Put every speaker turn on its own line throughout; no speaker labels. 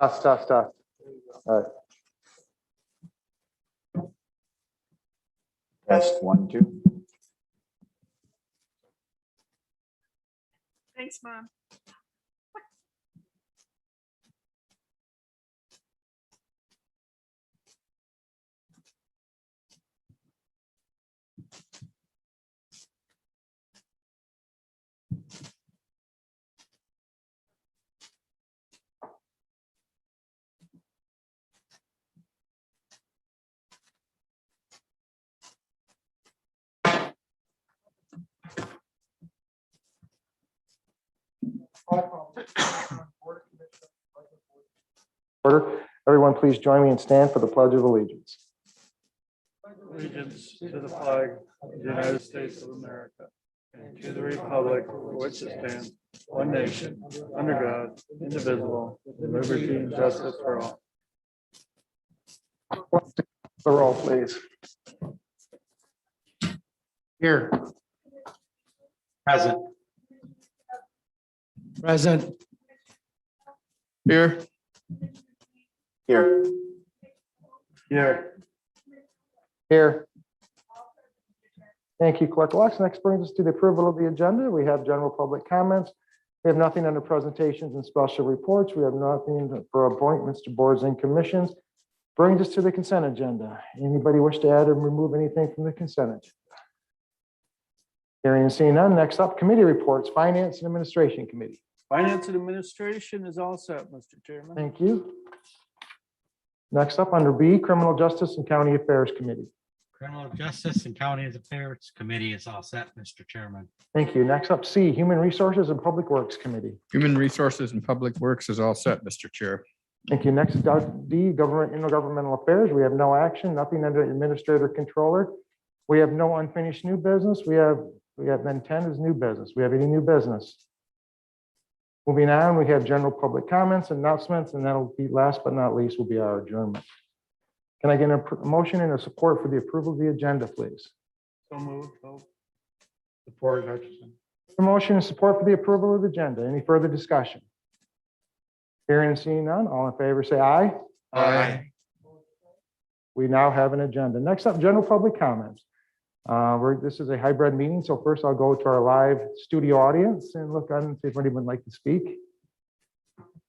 Test. All right.
Test 1, 2.
Thanks, Mom.
Order. Everyone, please join me and stand for the Pledge of Allegiance.
Allegiance to the flag of the United States of America and to the republic for which it stands, one nation, under God, indivisible, with liberty and justice for all.
The roll, please.
Here. Present.
Present.
Here. Here.
Here. Thank you, Clerk Lux. Next brings us to the approval of the agenda. We have general public comments. We have nothing under presentations and special reports. We have nothing for appointments to boards and commissions. Brings us to the consent agenda. Anybody wish to add or remove anything from the consent agenda? Hearing and seeing none. Next up, committee reports, Finance and Administration Committee.
Finance and Administration is all set, Mr. Chairman.
Thank you. Next up, under B, Criminal Justice and County Affairs Committee.
Criminal Justice and County Affairs Committee is all set, Mr. Chairman.
Thank you. Next up, C, Human Resources and Public Works Committee.
Human Resources and Public Works is all set, Mr. Chair.
Thank you. Next, D, Government Intergovernmental Affairs. We have no action, nothing under Administrator Controller. We have no unfinished new business. We have then 10 is new business. We have any new business? Moving on, we have general public comments, announcements, and that'll be last but not least will be our adjournment. Can I get a motion and a support for the approval of the agenda, please?
So moved.
Support Hutchinson.
A motion and support for the approval of the agenda. Any further discussion? Hearing and seeing none, all in favor say aye.
Aye.
We now have an agenda. Next up, general public comments. This is a hybrid meeting, so first I'll go to our live studio audience and look on and see if anybody would like to speak.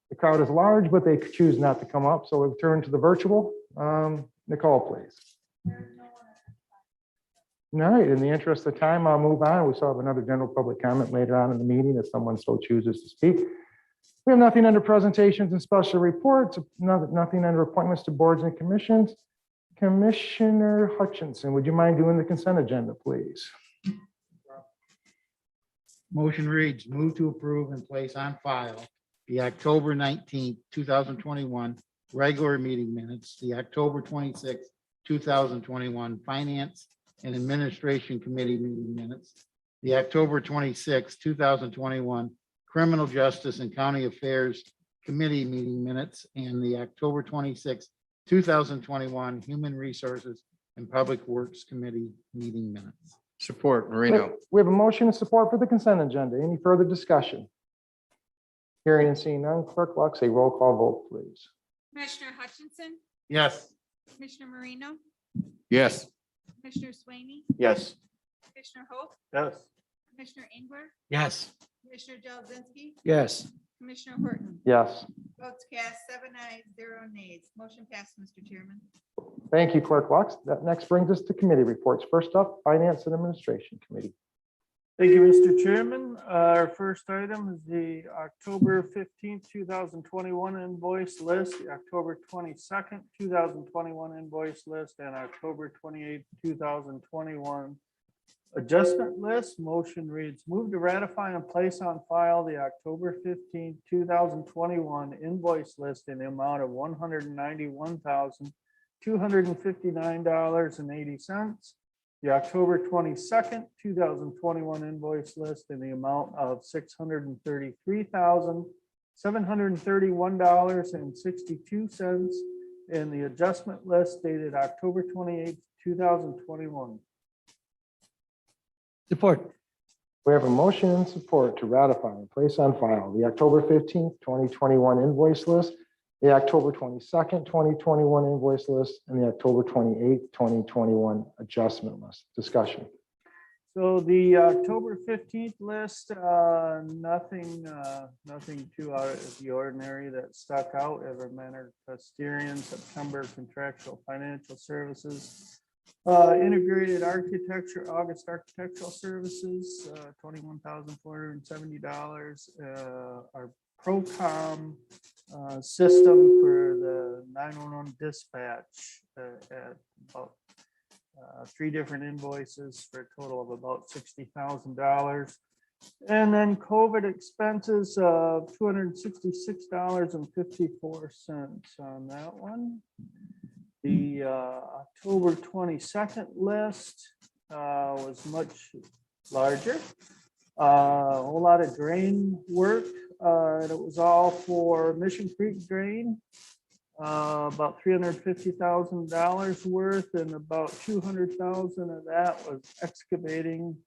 The crowd is large, but they choose not to come up, so we'll turn to the virtual. Nicole, please. All right, in the interest of time, I'll move on. We still have another general public comment later on in the meeting if someone so chooses to speak. We have nothing under presentations and special reports, nothing under appointments to boards and commissions. Commissioner Hutchinson, would you mind doing the consent agenda, please?
Motion reads, move to approve and place on file the October 19th, 2021 regular meeting minutes, the October 26th, 2021 Finance and Administration Committee meeting minutes, the October 26th, 2021 Criminal Justice and County Affairs Committee meeting minutes, and the October 26th, 2021 Human Resources and Public Works Committee meeting minutes.
Support Marino.
We have a motion and support for the consent agenda. Any further discussion? Hearing and seeing none, Clerk Lux, a roll call vote, please.
Commissioner Hutchinson,
Yes.
Commissioner Marino,
Yes.
Commissioner Swaney,
Yes.
Commissioner Hope,
Yes.
Commissioner Ingber,
Yes.
Commissioner Jelzinski,
Yes.
Commissioner Horton.
Yes.
Votes cast 7 ayes, 0 nays. Motion passed, Mr. Chairman.
Thank you, Clerk Lux. That next brings us to committee reports. First up, Finance and Administration Committee.
Thank you, Mr. Chairman. Our first item is the October 15th, 2021 invoice list, the October 22nd, 2021 invoice list, and October 28th, 2021 adjustment list. Motion reads, move to ratify and place on file the October 15th, 2021 invoice list in the amount of $191,259.80. The October 22nd, 2021 invoice list in the amount of $633,731.62, and the adjustment list dated October 28th, 2021.
Support.
We have a motion and support to ratify and place on file the October 15th, 2021 invoice list the October 22nd, 2021 invoice list, and the October 28th, 2021 adjustment list. Discussion.
So the October 15th list, nothing too out of the ordinary that stuck out. Evermanor Custodian, September contractual financial services, integrated architecture, August architectural services, $21,470. Our Procom system for the 911 dispatch at about 3 different invoices for a total of about $60,000. And then COVID expenses of $266.54 on that one. The October 22nd list was much larger. A whole lot of drain work. And it was all for Mission Creek Drain. About $350,000 worth, and about $200,000 of that was excavating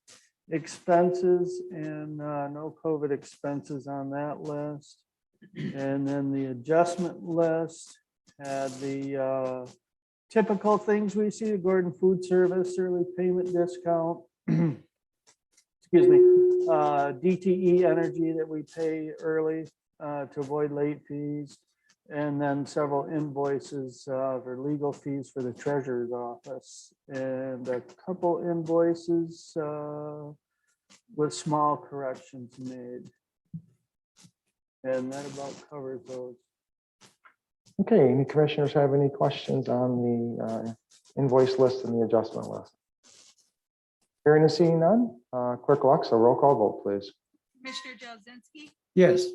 expenses, and no COVID expenses on that list. And then the adjustment list had the typical things we see: the Gordon Food Service early payment discount. Excuse me, DTE Energy that we pay early to avoid late fees. And then several invoices for legal fees for the treasurer's office, and a couple invoices with small corrections made. And that about covers those.
Okay, any commissioners have any questions on the invoice list and the adjustment list? Hearing and seeing none, Clerk Alexa, roll call vote, please.
Commissioner Jazinski,
Yes.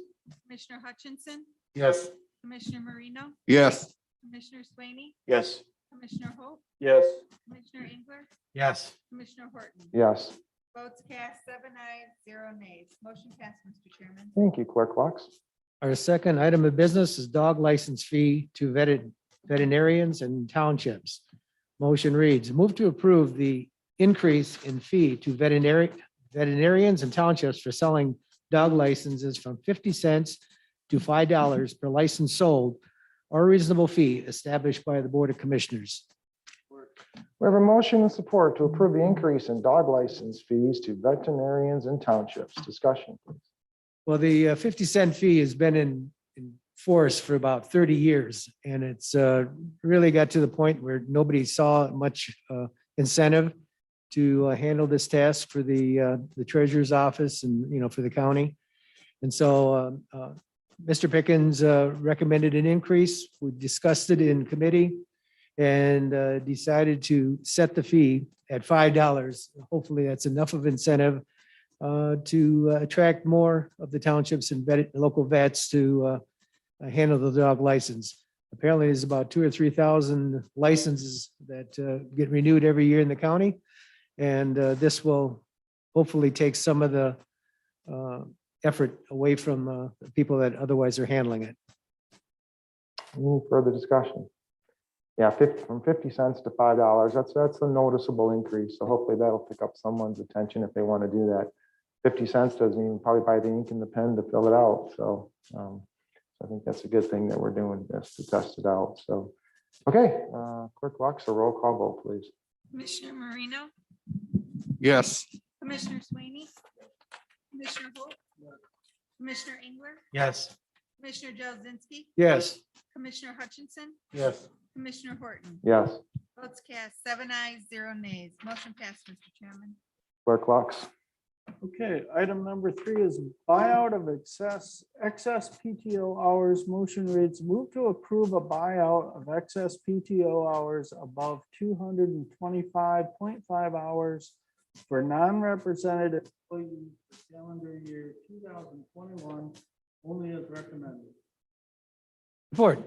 Commissioner Hutchinson,
Yes.
Commissioner Marino,
Yes.
Commissioner Swaney,
Yes.
Commissioner Hope,
Yes.
Commissioner Engler,
Yes.
Commissioner Horton.
Yes,
Votes cast 7 ayes, 0 nays. Motion passed, Mr. Chairman.
thank you, Clerk Lux.
Our second item of business is dog license fee to veterinarians and townships. Motion reads, move to approve the increase in fee to veterinarians and townships for selling dog licenses from 50 cents to $5 per license sold, or a reasonable fee established by the Board of Commissioners.
We have a motion and support to approve the increase in dog license fees to veterinarians and townships. Discussion, please.
Well, the 50-cent fee has been in force for about 30 years, and it's really got to the point where nobody saw much incentive to handle this task for the treasurer's office and, for the county. And so Mr. Pickens recommended an increase. We discussed it in committee and decided to set the fee at $5. Hopefully that's enough of incentive to attract more of the townships and local vets to handle the dog license. Apparently there's about 2,000 or 3,000 licenses that get renewed every year in the county. And this will hopefully take some of the effort away from the people that otherwise are handling it.
Any further discussion? Yeah, from 50 cents to $5. That's a noticeable increase. So hopefully that'll pick up someone's attention if they want to do that. 50 cents doesn't even probably buy the ink and the pen to fill it out. So I think that's a good thing that we're doing this to test it out. So, okay, Clerk Lux, a roll call vote, please.
Commissioner Marino,
Yes.
Commissioner Swaney, Commissioner Hope, Commissioner Engler,
Yes.
Commissioner Jazinski,
Yes.
Commissioner Hutchinson,
Yes.
Commissioner Horton.
Yes,
Votes cast 7 ayes, 0 nays. Motion passed, Mr. Chairman.
Clerk Lux.
Okay, item number 3 is buyout of excess PTO hours. Motion reads, move to approve a buyout of excess PTO hours above 225.5 hours for non-representative employees for calendar year 2021, only as recommended.
Support.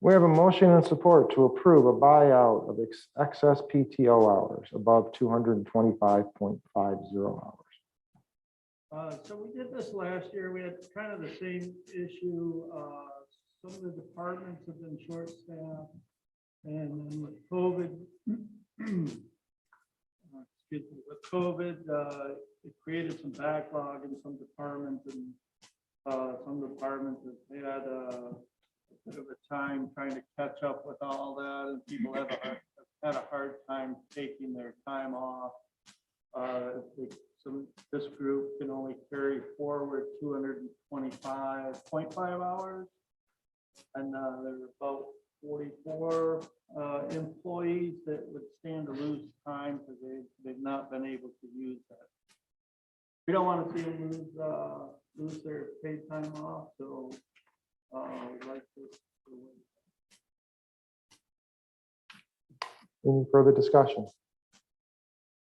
We have a motion and support to approve a buyout of excess PTO hours above 225.50 hours.
So we did this last year. We had kind of the same issue. Some of the departments have been short-staffed. And then with COVID, it created some backlog in some departments, and some departments have had bit of a time trying to catch up with all that, and people had a hard time taking their time off. This group can only carry forward 225.5 hours. And there are about 44 employees that would stand to lose time because they've not been able to use that. We don't want to see them lose their paid time off, so we'd like to.
Any further discussion?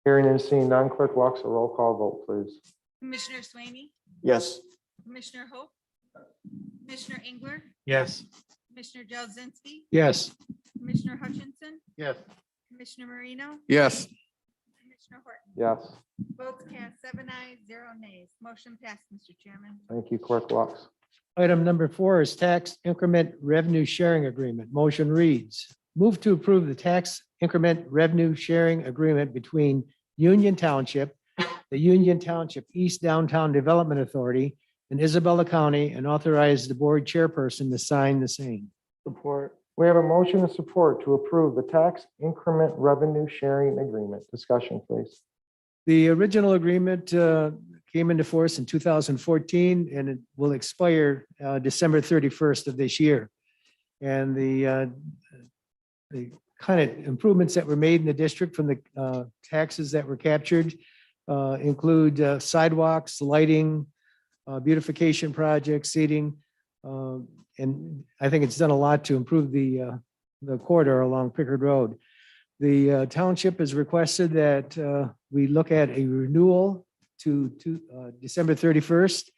Hearing and seeing none, clerk Lux, a roll call vote, please.
Commissioner Swaney,
Yes.
Commissioner Hope, Commissioner Engler,
Yes.
Commissioner Jelzinski,
Yes.
Commissioner Hutchinson,
Yes.
Commissioner Marino,
Yes.
Commissioner Horton.
Yes,
Votes cast 7 ayes, 0 nays. Motion passed, Mr. Chairman.
thank you, clerk Lux.
Item number 4 is tax increment revenue sharing agreement. Motion reads, move to approve the tax increment revenue sharing agreement between Union Township, the Union Township East Downtown Development Authority, and Isabella County, and authorize the board chairperson to sign the same.
Support.
We have a motion and support to approve the tax increment revenue sharing agreement. Discussion, please.
The original agreement came into force in 2014, and it will expire December 31st of this year. And the kind of improvements that were made in the district from the taxes that were captured include sidewalks, lighting, beautification projects, seating. And I think it's done a lot to improve the corridor along Pickard Road. The township has requested that we look at a renewal to December 31st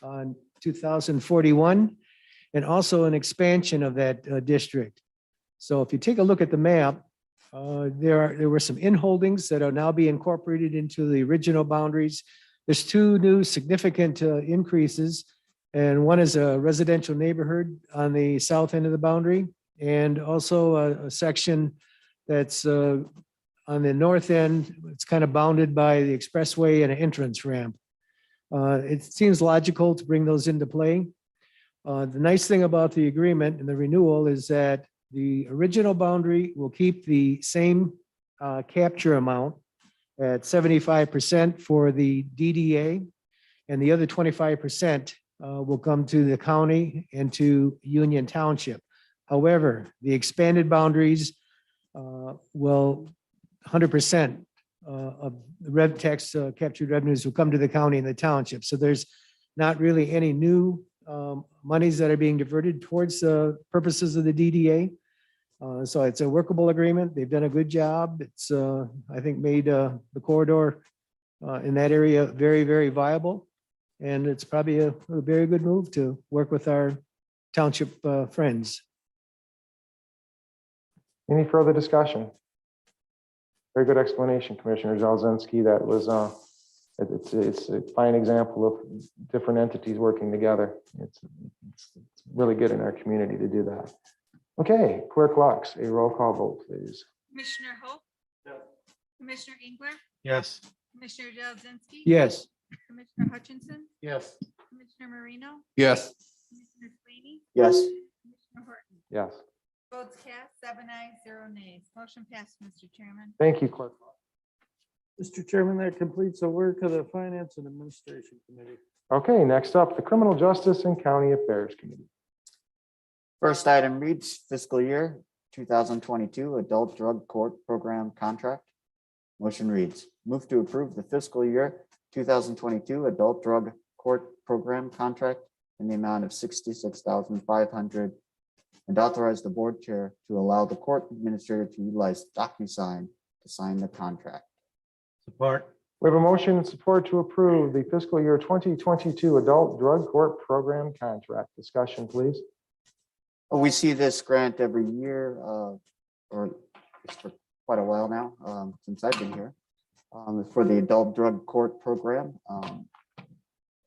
on 2041, and also an expansion of that district. So if you take a look at the map, there were some inholdings that are now being incorporated into the original boundaries. There's 2 new significant increases, and one is a residential neighborhood on the south end of the boundary, and also a section that's on the north end. It's kind of bounded by the expressway and an entrance ramp. It seems logical to bring those into play. The nice thing about the agreement and the renewal is that the original boundary will keep the same capture amount at 75% for the DDA, and the other 25% will come to the county and to Union Township. However, the expanded boundaries will 100% of the tax captured revenues will come to the county and the township. So there's not really any new monies that are being diverted towards the purposes of the DDA. So it's a workable agreement. They've done a good job. It's, I think, made the corridor in that area very, very viable. And it's probably a very good move to work with our township friends.
Any further discussion? Very good explanation, Commissioner Zelzinski. That was, it's a fine example of different entities working together. It's really good in our community to do that. Okay, clerk Lux, a roll call vote, please.
Commissioner Hope,
Yes.
Commissioner Engler,
Yes.
Commissioner Jelzinski.
Yes.
Commissioner Hutchinson,
Yes.
Commissioner Marino,
Yes.
Commissioner Swaney,
Yes.
Commissioner Horton.
Yes,
Votes cast 7 ayes, 0 nays. Motion passed, Mr. Chairman.
thank you, clerk.
Mr. Chairman, that completes the work of the Finance and Administration Committee.
Okay, next up, the Criminal Justice and County Affairs Committee.
First item reads fiscal year 2022 Adult Drug Court Program Contract. Motion reads, move to approve the fiscal year 2022 Adult Drug Court Program Contract in the amount of $66,500 and authorize the board chair to allow the court administrator to utilize DocuSign to sign the contract.
Support.
We have a motion and support to approve the fiscal year 2022 Adult Drug Court Program Contract. Discussion, please.
We see this grant every year, or it's for quite a while now, since I've been here, for the Adult Drug Court Program.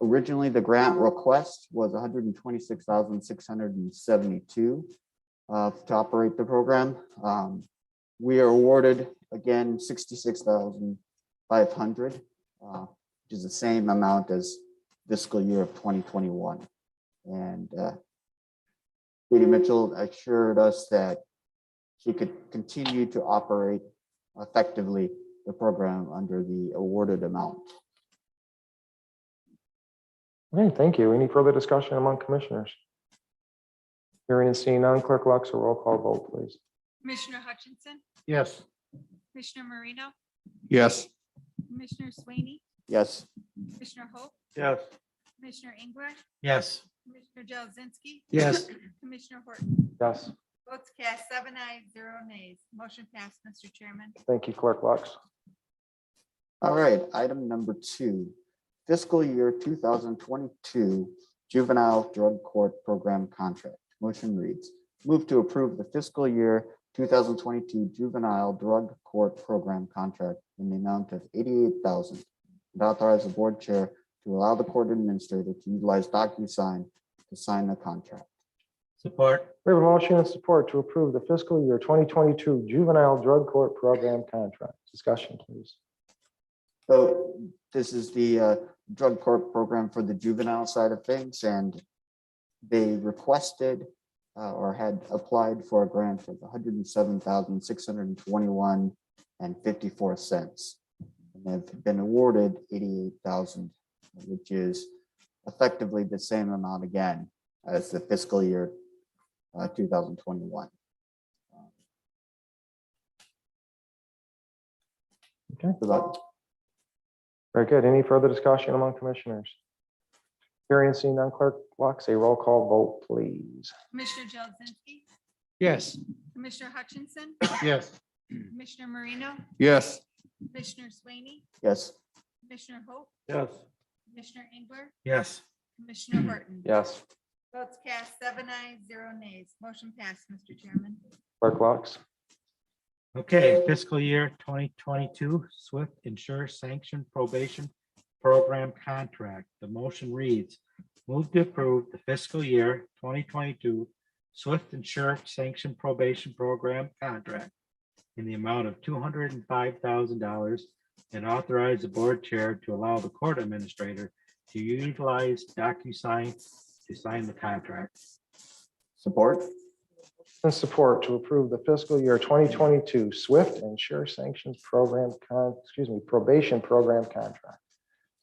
Originally, the grant request was $126,672 to operate the program. We are awarded again $66,500, which is the same amount as fiscal year of 2021. And Katie Mitchell assured us that she could continue to operate effectively the program under the awarded amount.
Okay, thank you. Any further discussion among commissioners? Hearing and seeing none, Clerk Lux, a roll call vote, please.
Commissioner Hutchinson,
Yes.
Commissioner Marino,
Yes.
Commissioner Sweeney,
Yes.
Commissioner Hope,
Yes.
Commissioner Engler,
Yes.
Commissioner Jazinski,
Yes.
Commissioner Horton.
Yes,
Votes cast 7 ayes, 0 nays. Motion passed, Mr. Chairman.
thank you, Clerk Lux.
All right, item number 2, fiscal year 2022 Juvenile Drug Court Program Contract. Motion reads, move to approve the fiscal year 2022 Juvenile Drug Court Program Contract in the amount of $88,000 and authorize the board chair to allow the court administrator to utilize DocuSign to sign the contract.
Support.
We have a motion and support to approve the fiscal year 2022 Juvenile Drug Court Program Contract. Discussion, please.
So this is the drug court program for the juvenile side of things, and they requested or had applied for a grant of $107,621.54, and have been awarded $88,000, which is effectively the same amount again as the fiscal year 2021.
Okay.
So that-
Very good. Any further discussion among commissioners? Hearing and seeing none, Clerk Lux, a roll call vote, please.
Commissioner Jazinski,
Yes.
Commissioner Hutchinson,
Yes.
Commissioner Marino,
Yes.
Commissioner Sweeney,
Yes.
Commissioner Hope,
Yes.
Commissioner Engler,
Yes.
Commissioner Horton.
Yes,
Votes cast 7 ayes, 0 nays. Motion passed, Mr. Chairman.
Clerk Lux.
Okay, fiscal year 2022 Swift Insure Sanctioned Probation Program Contract. The motion reads, move to approve the fiscal year 2022 Swift Insure Sanctioned Probation Program Contract in the amount of $205,000 and authorize the board chair to allow the court administrator to utilize DocuSign to sign the contract.
Support.
And support to approve the fiscal year 2022 SWIFT Insure Sanctions Program, Probation Program Contract.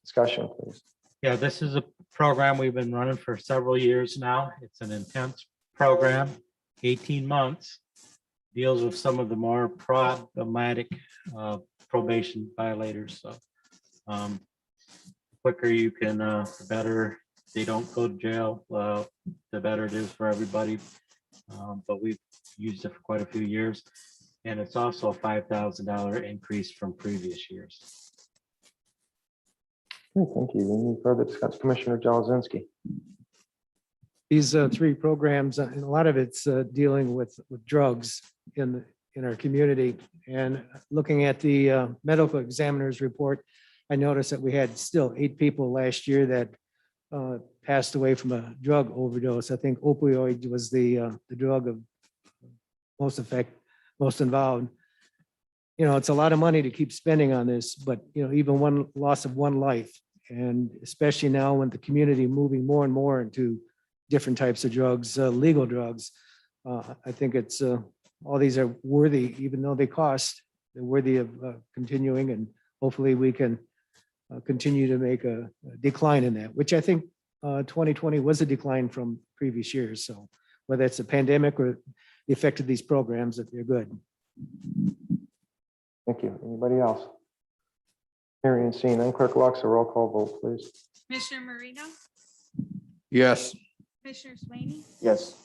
Discussion, please.
Yeah, this is a program we've been running for several years now. It's an intense program, 18 months. Deals with some of the more problematic probation violators. So quicker you can, the better they don't go to jail, the better it is for everybody. But we've used it for quite a few years. And it's also a $5,000 increase from previous years.
Okay, thank you. Any further discussion? Commissioner Jazinski.
These 3 programs, and a lot of it's dealing with drugs in our community. And looking at the medical examiner's report, I noticed that we had still 8 people last year that passed away from a drug overdose. I think opioid was the drug of most involved. You know, it's a lot of money to keep spending on this, but even one loss of one life, and especially now when the community moving more and more into different types of drugs, legal drugs, I think it's all these are worthy, even though they cost, they're worthy of continuing, and hopefully we can continue to make a decline in that, which I think 2020 was a decline from previous years. So whether it's a pandemic or the effect of these programs, that they're good.
Thank you. Anybody else? Hearing and seeing none, Clerk Lux, a roll call vote, please.
Commissioner Marino,
Yes.
Commissioner Sweeney,
Yes.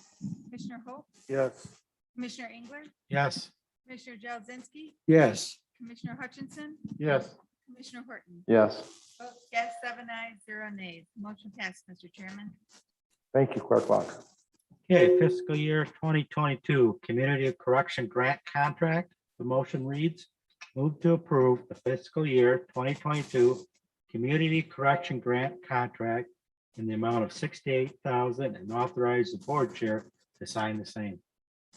Commissioner Hope,
Yes.
Commissioner Engler,
Yes.
Commissioner Jazinski,
Yes.
Commissioner Hutchinson,
Yes.
Commissioner Horton.
Yes,
Votes cast 7 ayes, 0 nays. Motion passed, Mr. Chairman.
thank you, Clerk Lux.
Okay, fiscal year 2022 Community Correction Grant Contract. The motion reads, move to approve the fiscal year 2022 Community Correction Grant Contract in the amount of $68,000 and authorize the board chair to sign the same.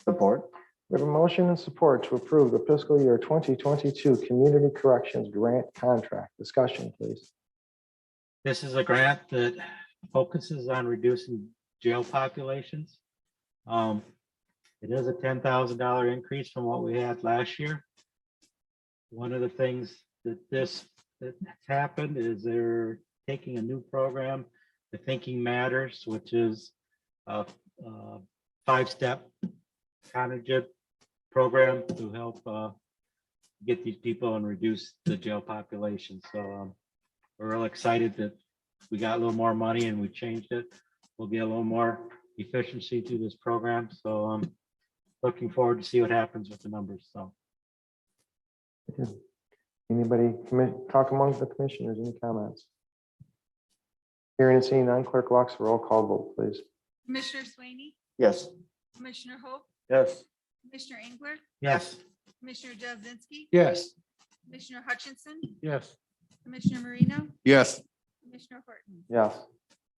Support.
We have a motion and support to approve the fiscal year 2022 Community Corrections Grant Contract. Discussion, please.
This is a grant that focuses on reducing jail populations. It is a $10,000 increase from what we had last year. One of the things that's happened is they're taking a new program, the Thinking Matters, which is a 5-step cognitive program to help get these people and reduce the jail population. So we're real excited that we got a little more money and we changed it. We'll get a little more efficiency through this program. So I'm looking forward to see what happens with the numbers. So
Anybody talk among the commissioners? Any comments? Hearing and seeing none, clerk Lux, roll call vote, please.
Commissioner Swaney,
Yes.
Commissioner Hope,
Yes.
Commissioner Engler,
yes.
Commissioner Jazinski,
Yes.
Commissioner Hutchinson,
Yes.
Commissioner Marino,
Yes.
Commissioner Horton.
Yes.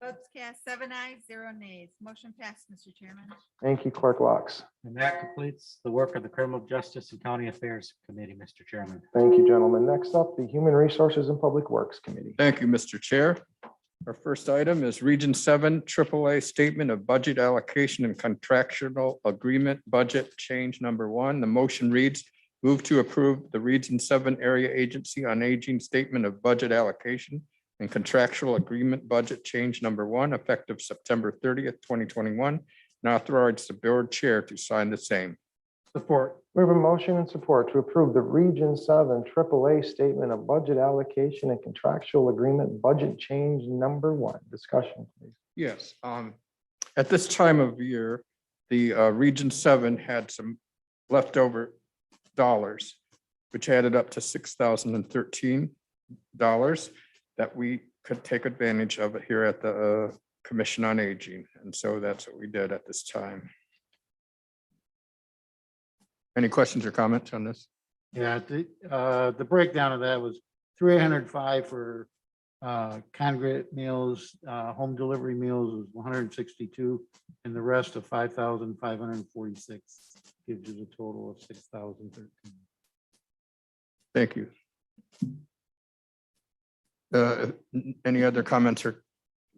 Votes cast 7 ayes, 0 nays. Motion passed, Mr. Chairman.
Thank you, clerk Lux.
And that completes the work of the Criminal Justice and County Affairs Committee, Mr. Chairman.
Thank you, gentlemen. Next up, the Human Resources and Public Works Committee.
Thank you, Mr. Chair. Our first item is Region 7 AAA Statement of Budget Allocation and Contractual Agreement Budget Change Number 1. The motion reads, move to approve the Region 7 Area Agency on Aging Statement of Budget Allocation and Contractual Agreement Budget Change Number 1 effective September 30th, 2021, and authorize the board chair to sign the same.
Support.
We have a motion and support to approve the Region 7 AAA Statement of Budget Allocation and Contractual Agreement Budget Change Number 1. Discussion, please.
Yes, at this time of year, the Region 7 had some leftover dollars, which added up to $6,013 that we could take advantage of it here at the Commission on Aging. And so that's what we did at this time. Any questions or comments on this?
Yeah, the breakdown of that was 305 for congregate meals, home delivery meals was 162, and the rest of 5,546 gives you the total of 6,013.
Thank you. Any other comments or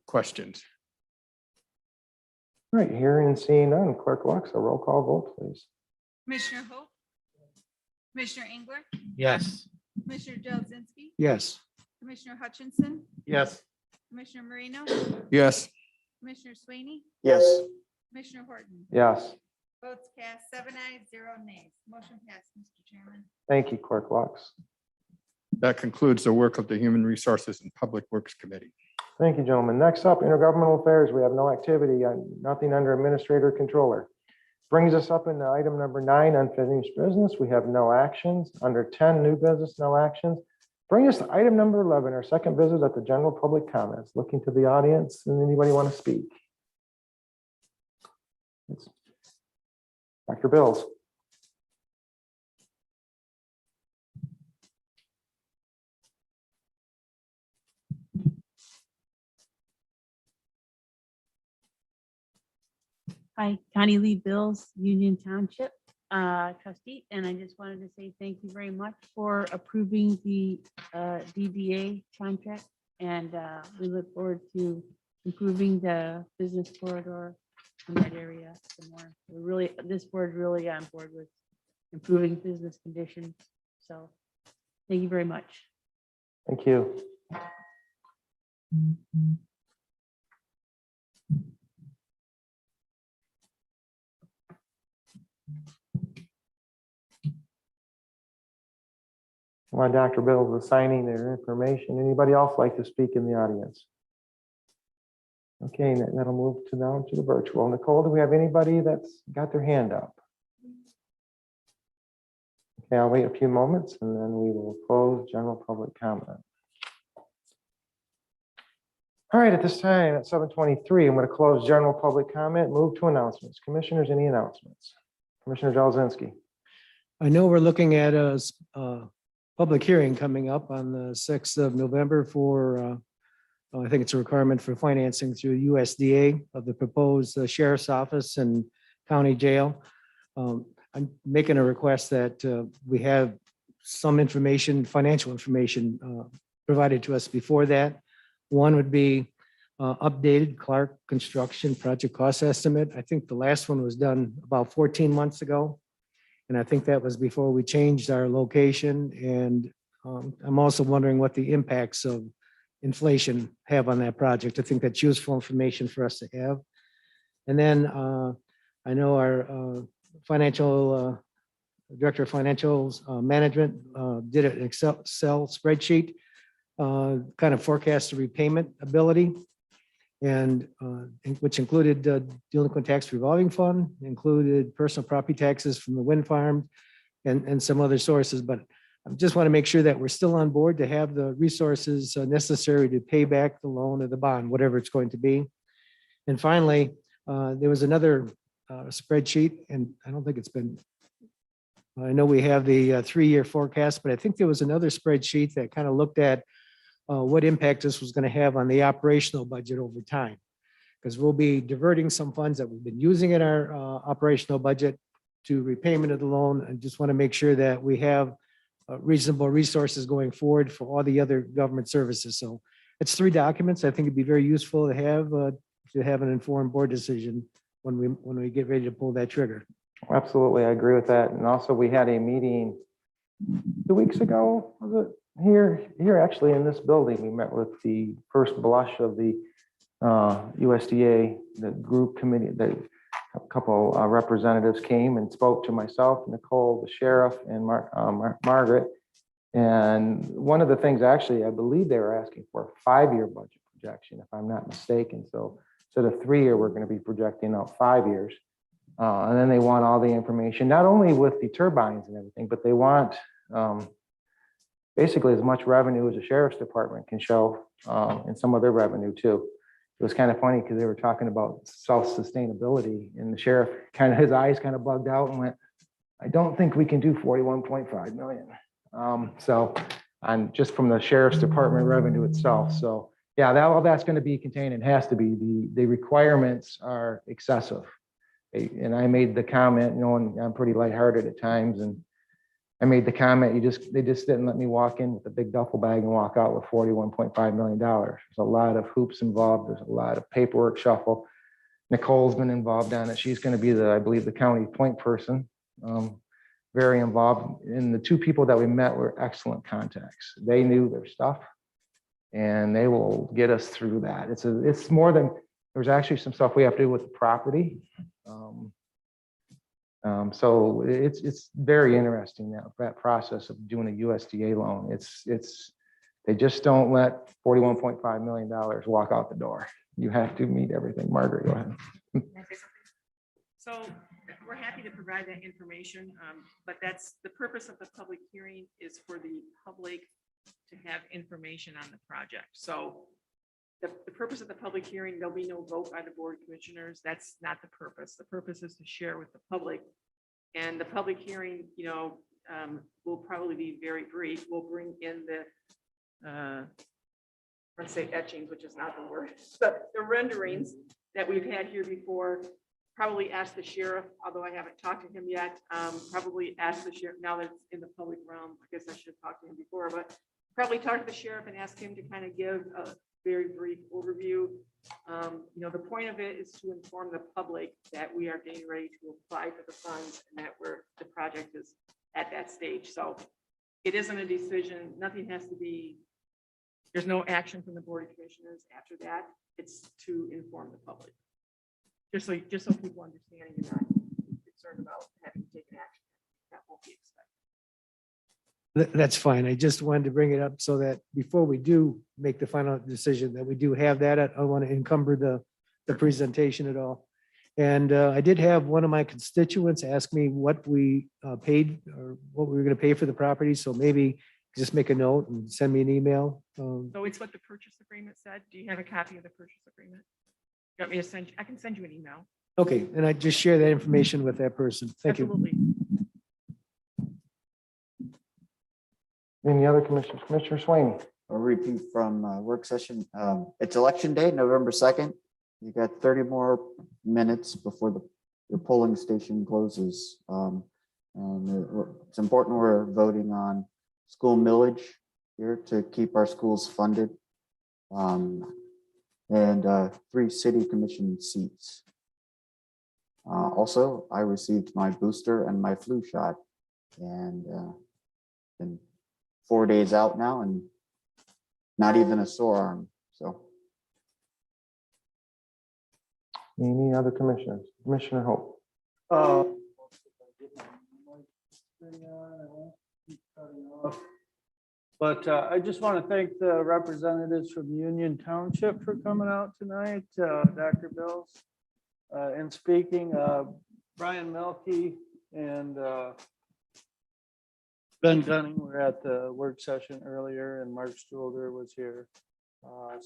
questions?
All right, hearing and seeing none, clerk Lux, a roll call vote, please.
Commissioner Hope, Commissioner Engler,
Yes.
Commissioner Jazinski,
Yes.
Commissioner Hutchinson,
Yes.
Commissioner Marino,
Yes.
Commissioner Swaney,
Yes.
Commissioner Horton.
Yes.
Votes cast 7 ayes, 0 nays. Motion passed, Mr. Chairman.
Thank you, clerk Lux.
That concludes the work of the Human Resources and Public Works Committee.
Thank you, gentlemen. Next up, intergovernmental affairs. We have no activity, nothing under administrator controller. Brings us up into item number 9, unfinished business. We have no actions. Under 10, new business, no actions. Bring us to item number 11, our second visit at the general public comments. Looking to the audience, and anybody want to speak? It's Dr. Bills.
Hi, Connie Lee Bills, Union Township trustee, and I just wanted to say thank you very much for approving the DDA contract. And we look forward to improving the business corridor in that area some more. We're really, this board really on board with improving business conditions. So thank you very much.
Thank you. While Dr. Bills is signing their information, anybody else like to speak in the audience? Okay, that'll move to now to the virtual. Nicole, do we have anybody that's got their hand up? Okay, I'll wait a few moments and then we will close general public comment. All right, at this time at 7:23, I'm going to close general public comment, move to announcements. Commissioners, any announcements? Commissioner Jazinski.
I know we're looking at a public hearing coming up on the 6th of November for, I think it's a requirement for financing through USDA of the proposed sheriff's office and county jail. I'm making a request that we have some information, financial information provided to us before that. One would be updated Clark construction project cost estimate. I think the last one was done about 14 months ago. And I think that was before we changed our location. And I'm also wondering what the impacts of inflation have on that project. I think that's useful information for us to have. And then I know our financial Director of Financials Management did an Excel spreadsheet, kind of forecast the repayment ability, and which included delinquent tax revolving fund, included personal property taxes from the wind farm, and some other sources. But I just want to make sure that we're still on board to have the resources necessary to pay back the loan or the bond, whatever it's going to be. And finally, there was another spreadsheet, and I don't think it's been, I know we have the 3-year forecast, but I think there was another spreadsheet that kind of looked at what impact this was going to have on the operational budget over time. Because we'll be diverting some funds that we've been using in our operational budget to repayment of the loan. I just want to make sure that we have reasonable resources going forward for all the other government services. So it's 3 documents. I think it'd be very useful to have an informed board decision when we get ready to pull that trigger.
Absolutely, I agree with that. And also, we had a meeting 2 weeks ago, was it? Here actually in this building, we met with the first blush of the USDA, the group committee, a couple representatives came and spoke to myself, Nicole, the sheriff, and Margaret. And one of the things, actually, I believe they were asking for a 5-year budget projection, if I'm not mistaken. So instead of 3-year, we're going to be projecting out 5 years. And then they want all the information, not only with the turbines and everything, but they want basically as much revenue as the sheriff's department can show, and some other revenue too. It was kind of funny because they were talking about self-sustainability, and the sheriff kind of, his eyes kind of bugged out and went, I don't think we can do 41.5 million. So, and just from the sheriff's department revenue itself. So yeah, all that's going to be contained, and has to be. The requirements are excessive. And I made the comment, knowing I'm pretty lighthearted at times, and I made the comment, they just didn't let me walk in with a big duffel bag and walk out with $41.5 million. There's a lot of hoops involved. There's a lot of paperwork shuffle. Nicole's been involved on it. She's going to be I believe, the county point person, very involved. And the 2 people that we met were excellent contacts. They knew their stuff, and they will get us through that. It's more than, there's actually some stuff we have to do with the property. So it's very interesting, that process of doing a USDA loan. They just don't let $41.5 million walk out the door. You have to meet everything. Margaret, go ahead.
So we're happy to provide that information, but that's the purpose of the public hearing, is for the public to have information on the project. So the purpose of the public hearing, there'll be no vote by the Board of Commissioners. That's not the purpose. The purpose is to share with the public. And the public hearing, will probably be very brief. We'll bring in let's say etchings, which is not the word, but the renderings that we've had here before. Probably ask the sheriff, although I haven't talked to him yet, probably ask the sheriff, now that it's in the public realm, I guess I should have talked to him before, but probably talk to the sheriff and ask him to kind of give a very brief overview. The point of it is to inform the public that we are getting ready to apply for the funds, and that the project is at that stage. So it isn't a decision. Nothing has to be, there's no action from the Board of Commissioners after that. It's to inform the public. Just so people understand, you're not concerned about having to take an action. That won't be expected.
That's fine. I just wanted to bring it up so that before we do make the final decision, that we do have that. I don't want to encumber the presentation at all. And I did have one of my constituents ask me what we paid, or what we were going to pay for the property. So maybe just make a note and send me an email.
So it's what the purchase agreement said. Do you have a copy of the purchase agreement? You want me to send? I can send you an email.
Okay, and I just share that information with that person. Thank you.
Absolutely.
Any other commissioners? Commissioner Swain.
A repeat from work session. It's election day, November 2nd. You got 30 more minutes before the polling station closes. And it's important we're voting on school millage here to keep our schools funded. and 3 city commission seats. Also, I received my booster and my flu shot, and been 4 days out now and not even a sore arm, so.
Any other commissioners? Commissioner Hope.
But I just want to thank the representatives from Union Township for coming out tonight, Dr. Bills. And speaking, Brian Melky and Ben Gunning were at the work session earlier, and Mark Stolder was here. So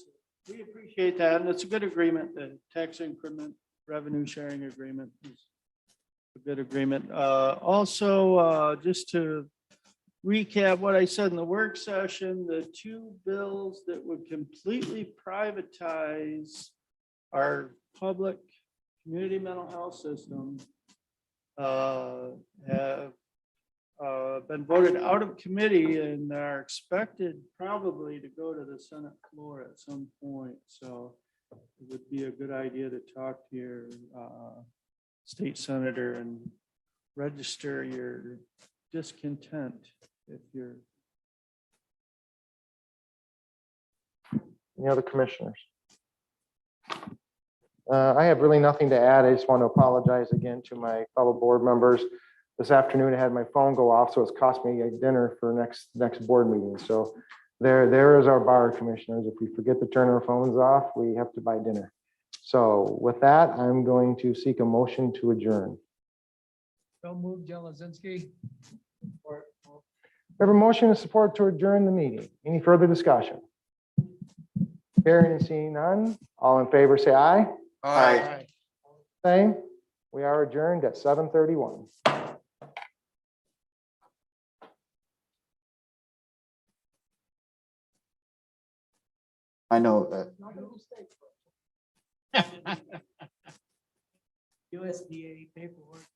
we appreciate that, and it's a good agreement. The tax increment revenue sharing agreement is a good agreement. Also, just to recap what I said in the work session, the 2 bills that would completely privatize our public community mental health system have been voted out of committee and are expected probably to go to the Senate floor at some point. So it would be a good idea to talk to your state senator and register your discontent if you're.
Any other commissioners? I have really nothing to add. I just want to apologize again to my fellow board members. This afternoon, I had my phone go off, so it's cost me a dinner for next board meeting. So there is our bar, commissioners. If we forget to turn our phones off, we have to buy dinner. So with that, I'm going to seek a motion to adjourn.
So move, Jelazinski.
We have a motion to support to adjourn the meeting. Any further discussion? Hearing and seeing none, all in favor, say aye.
Aye.
Same. We are adjourned at 7:31.
I know,
USDA paperwork.